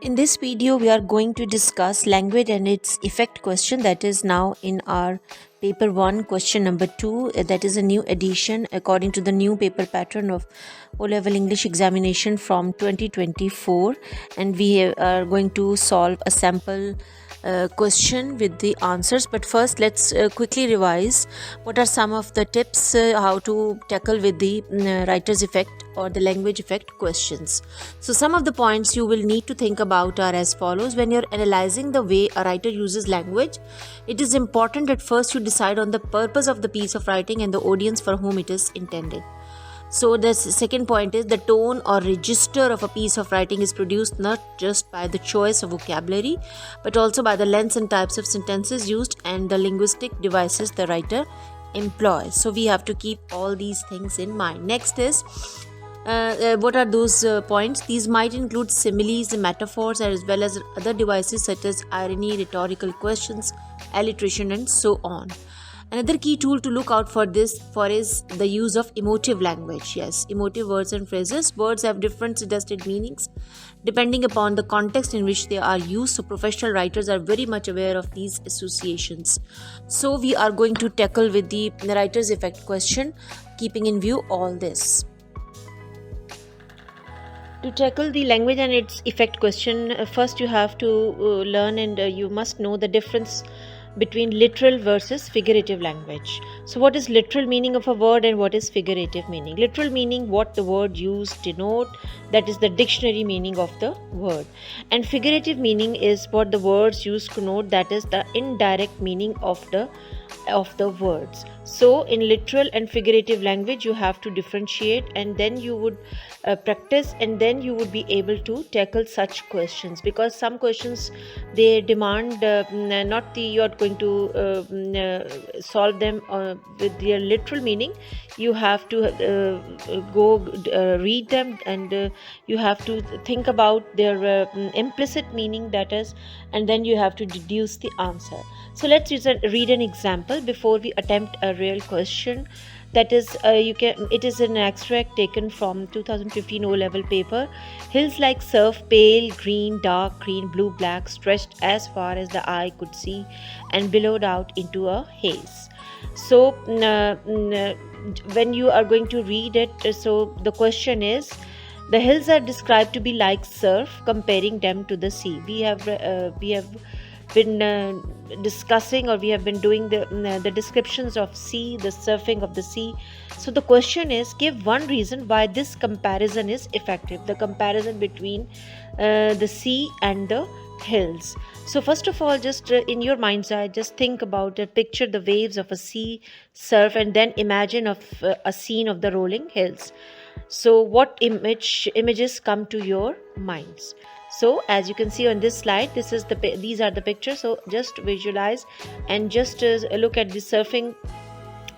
In this video, we are going to discuss language and its effect question, that is now in our paper 1 question number 2. That is a new edition according to the new paper pattern of O-level English examination from 2024, and we are going to solve a sample question with the answers. But first, let's quickly revise what are some of the tips how to tackle with the writer's effect or the language effect questions. So some of the points you will need to think about are as follows. When you're analyzing the way a writer uses language, it is important at first you decide on the purpose of the piece of writing and the audience for whom it is intended. So the second point is the tone or register of a piece of writing is produced not just by the choice of vocabulary, but also by the lengths and types of sentences used and the linguistic devices the writer employs. So we have to keep all these things in mind. Next is what are those points? These might include similes, metaphors, as well as other devices such as irony, rhetorical questions, alliteration, and so on. Another key tool to look out for is the use of emotive language. Yes, emotive words and phrases. Words have different suggested meanings depending upon the context in which they are used. So professional writers are very much aware of these associations. So we are going to tackle with the writer's effect question, keeping in view all this. To tackle the language and its effect question, first you have to learn and you must know the difference between literal versus figurative language. So what is literal meaning of a word and what is figurative meaning? Literal meaning, what the word used denote, that is the dictionary meaning of the word. And figurative meaning is what the words used connote, that is the indirect meaning of the words. So in literal and figurative language you have to differentiate, and then you would practice, and then you would be able to tackle such questions, because some questions they demand you are going to solve them with their literal meaning. You have to go read them, and you have to think about their implicit meaning, that is, and then you have to deduce the answer. So let's read an example before we attempt a real question. That is, it is an extract taken from 2015 O-level paper. Hills like surf, pale green, dark green, blue, black, stretched as far as the eye could see and billowed out into a haze. So when you are going to read it, so the question is, the hills are described to be like surf, comparing them to the sea. We have been discussing, or we have been doing the descriptions of sea, the surfing of the sea. So the question is, give one reason why this comparison is effective, the comparison between the sea and the hills. So first of all, just in your mind's eye, just think about it, picture the waves of a sea, surf, and then imagine of a scene of the rolling hills. So what images come to your minds? So as you can see on this slide, these are the pictures. So just visualize and just look at the surfing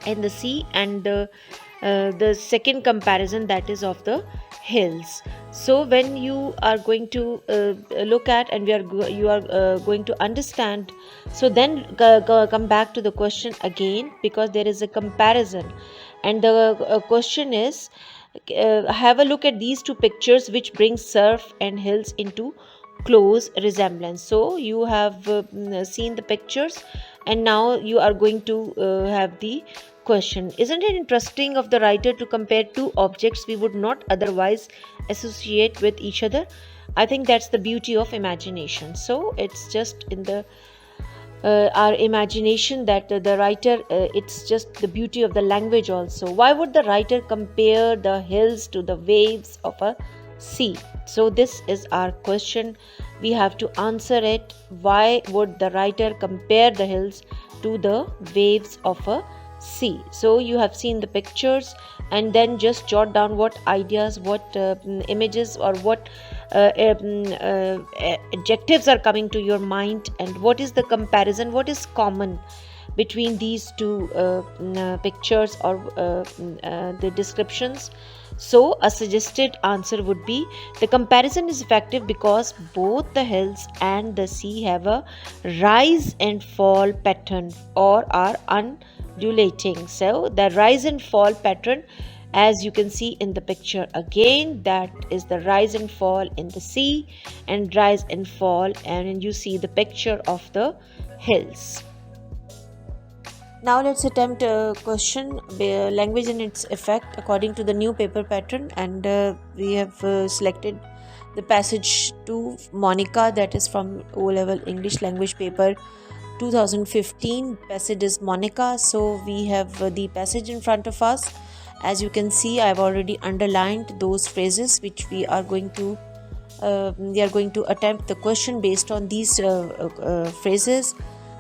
in the sea, and the second comparison, that is of the hills. So when you are going to look at, and you are going to understand, so then come back to the question again, because there is a comparison, and the question is, have a look at these two pictures which bring surf and hills into close resemblance. So you have seen the pictures, and now you are going to have the question. Isn't it interesting of the writer to compare two objects we would not otherwise associate with each other? I think that's the beauty of imagination. So it's just in the our imagination that the writer, it's just the beauty of the language also. Why would the writer compare the hills to the waves of a sea? So this is our question. We have to answer it. Why would the writer compare the hills to the waves of a sea? So you have seen the pictures, and then just jot down what ideas, what images, or what adjectives are coming to your mind, and what is the comparison, what is common between these two pictures or the descriptions. So a suggested answer would be, the comparison is effective because both the hills and the sea have a rise and fall pattern or are undulating. So the rise and fall pattern As you can see in the picture again, that is the rise and fall in the sea, and rise and fall, and you see the picture of the hills. Now let's attempt a question, language and its effect according to the new paper pattern, and we have selected the passage to Monica, that is from O-level English language paper 2015. Passage is Monica. So we have the passage in front of us. As you can see, I have already underlined those phrases which we are going to attempt the question based on these phrases.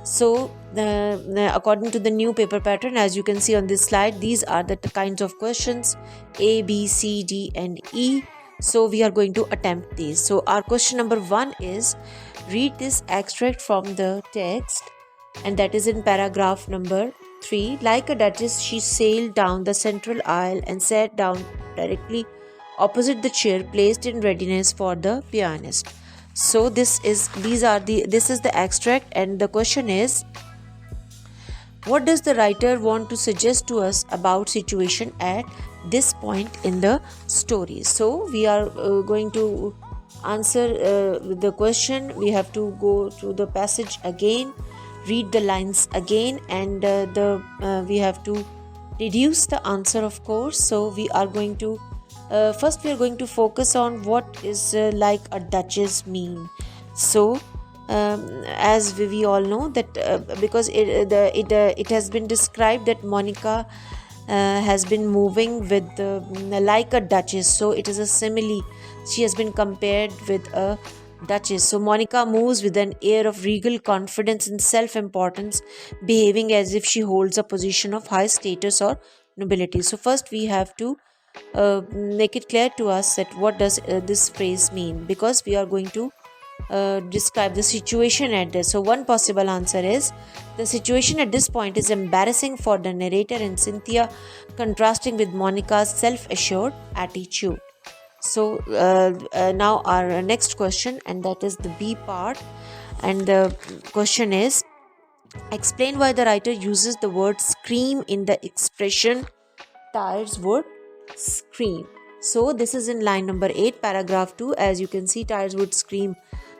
So according to the new paper pattern, as you can see on this slide, these are the kinds of questions: A, B, C, D and E. So we are going to attempt these. So our question number 1 is, read this extract from the text, and that is in paragraph number 3. Like a duchess, she sailed down the central aisle and sat down directly opposite the chair placed in readiness for the pianist. So this is the extract, and the question is, what does the writer want to suggest to us about situation at this point in the story? So we are going to answer the question. We have to go through the passage again, read the lines again, and we have to deduce the answer, of course. So we are going to first we are going to focus on what is like a duchess mean. So as we all know that because it has been described that Monica has been moving with like a duchess, so it is a simile. She has been compared with a duchess. So Monica moves with an air of regal confidence and self-importance, behaving as if she holds a position of high status or nobility. So first we have to make it clear to us that what does this phrase mean, because we are going to describe the situation at this. So one possible answer is, the situation at this point is embarrassing for the narrator and Cynthia, contrasting with Monica's self-assured attitude. So now our next question, and that is the B part, and the question is, explain why the writer uses the word scream in the expression tires would scream. So this is in line number 8, paragraph 2. As you can see, tires would scream.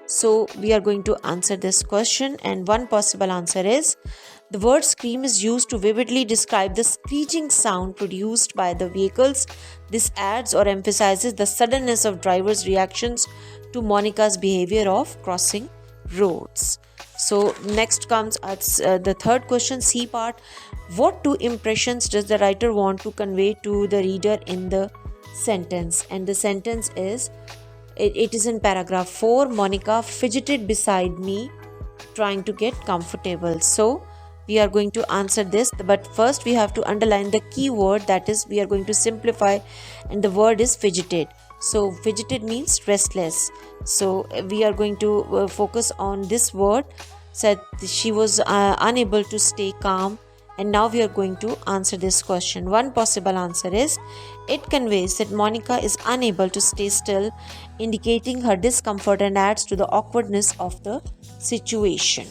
So we are going to answer this question, and one possible answer is, the word scream is used to vividly describe the screeching sound produced by the vehicles. This adds or emphasizes the suddenness of drivers' reactions to Monica's behavior of crossing roads. So next comes the third question, C part. What two impressions does the writer want to convey to the reader in the sentence? And the sentence is, it is in paragraph 4. Monica fidgeted beside me, trying to get comfortable. So we are going to answer this, but first we have to underline the key word, that is, we are going to simplify, and the word is fidgeted. So fidgeted means restless. So we are going to focus on this word. Said she was unable to stay calm. And now we are going to answer this question. One possible answer is, it conveys that Monica is unable to stay still, indicating her discomfort, and adds to the awkwardness of the situation.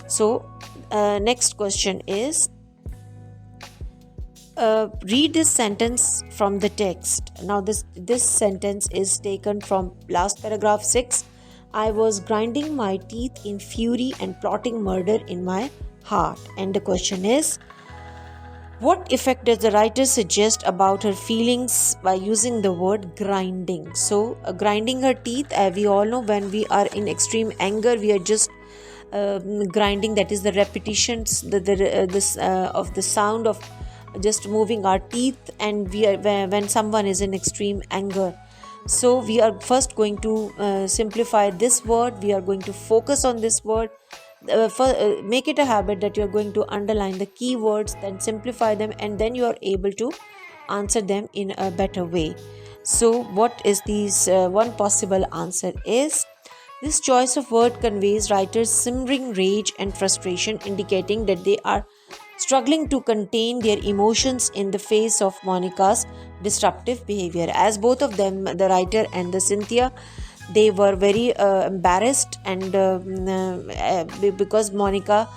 So next question is, read this sentence from the text. Now this sentence is taken from last paragraph 6. I was grinding my teeth in fury and plotting murder in my heart. And the question is, what effect does the writer suggest about her feelings by using the word grinding? So grinding her teeth, we all know when we are in extreme anger, we are just grinding, that is the repetitions of the sound of just moving our teeth, and we are when someone is in extreme anger. So we are first going to simplify this word. We are going to focus on this word. Make it a habit that you are going to underline the key words, then simplify them, and then you are able to answer them in a better way. So what is these one possible answer is, this choice of word conveys writers' simmering rage and frustration, indicating that they are struggling to contain their emotions in the face of Monica's disruptive behavior. As both of them, the writer and the Cynthia, they were very embarrassed, and because Monica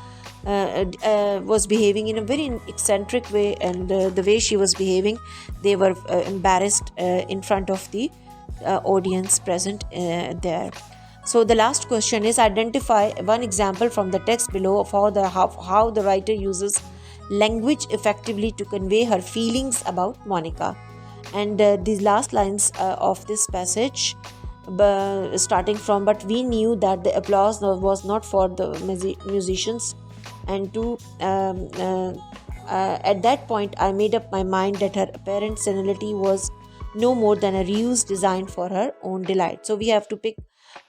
was behaving in a very eccentric way, and the way she was behaving, they were embarrassed in front of the audience present there. So the last question is, identify one example from the text below of how the writer uses language effectively to convey her feelings about Monica. And these last lines of this passage, starting from, but we knew that the applause was not for the musicians, and to at that point I made up my mind that her apparent senility was no more than a ruse designed for her own delight. So we have to pick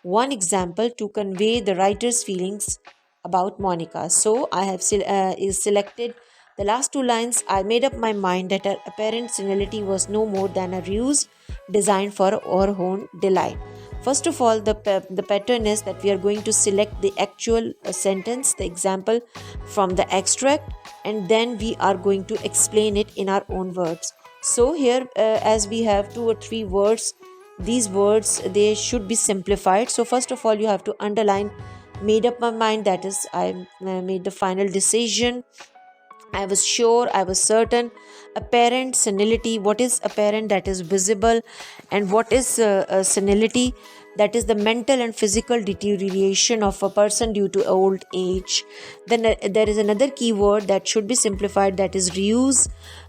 one example to convey the writer's feelings about Monica. So I have is selected the last two lines. I made up my mind that her apparent senility was no more than a ruse designed for our own delight. First of all, the pattern is that we are going to select the actual sentence, the example from the extract, and then we are going to explain it in our own words. So here, as we have two or three words, these words, they should be simplified. So first of all, you have to underline made up my mind, that is, I made the final decision, I was sure, I was certain. Apparent senility, what is apparent? That is visible. And what is senility? That is the mental and physical deterioration of a person due to old age. Then there is another key word that should be simplified, that is ruse.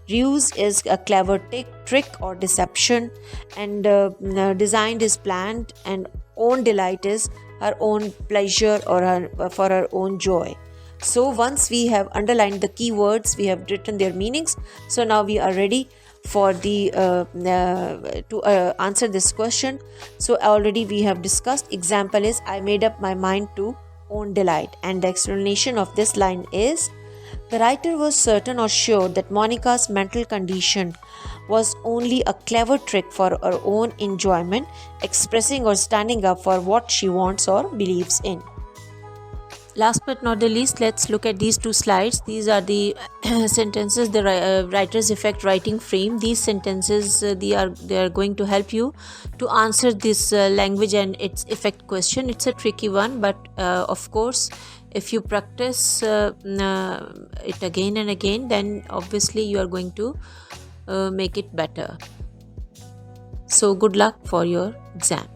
Ruse is a clever trick or deception, and designed is planned, and own delight is her own pleasure or for her own joy. So once we have underlined the keywords, we have written their meanings. So now we are ready for the to answer this question. So already we have discussed. Example is, I made up my mind to own delight, and the explanation of this line is, the writer was certain or sure that Monica's mental condition was only a clever trick for her own enjoyment, expressing or standing up for what she wants or believes in. Last but not the least, let's look at these two slides. These are the sentences, the writer's effect writing frame. These sentences, they are going to help you to answer this language and its effect question. It's a tricky one, but of course, if you practice it again and again, then obviously you are going to make it better. So good luck for your exam.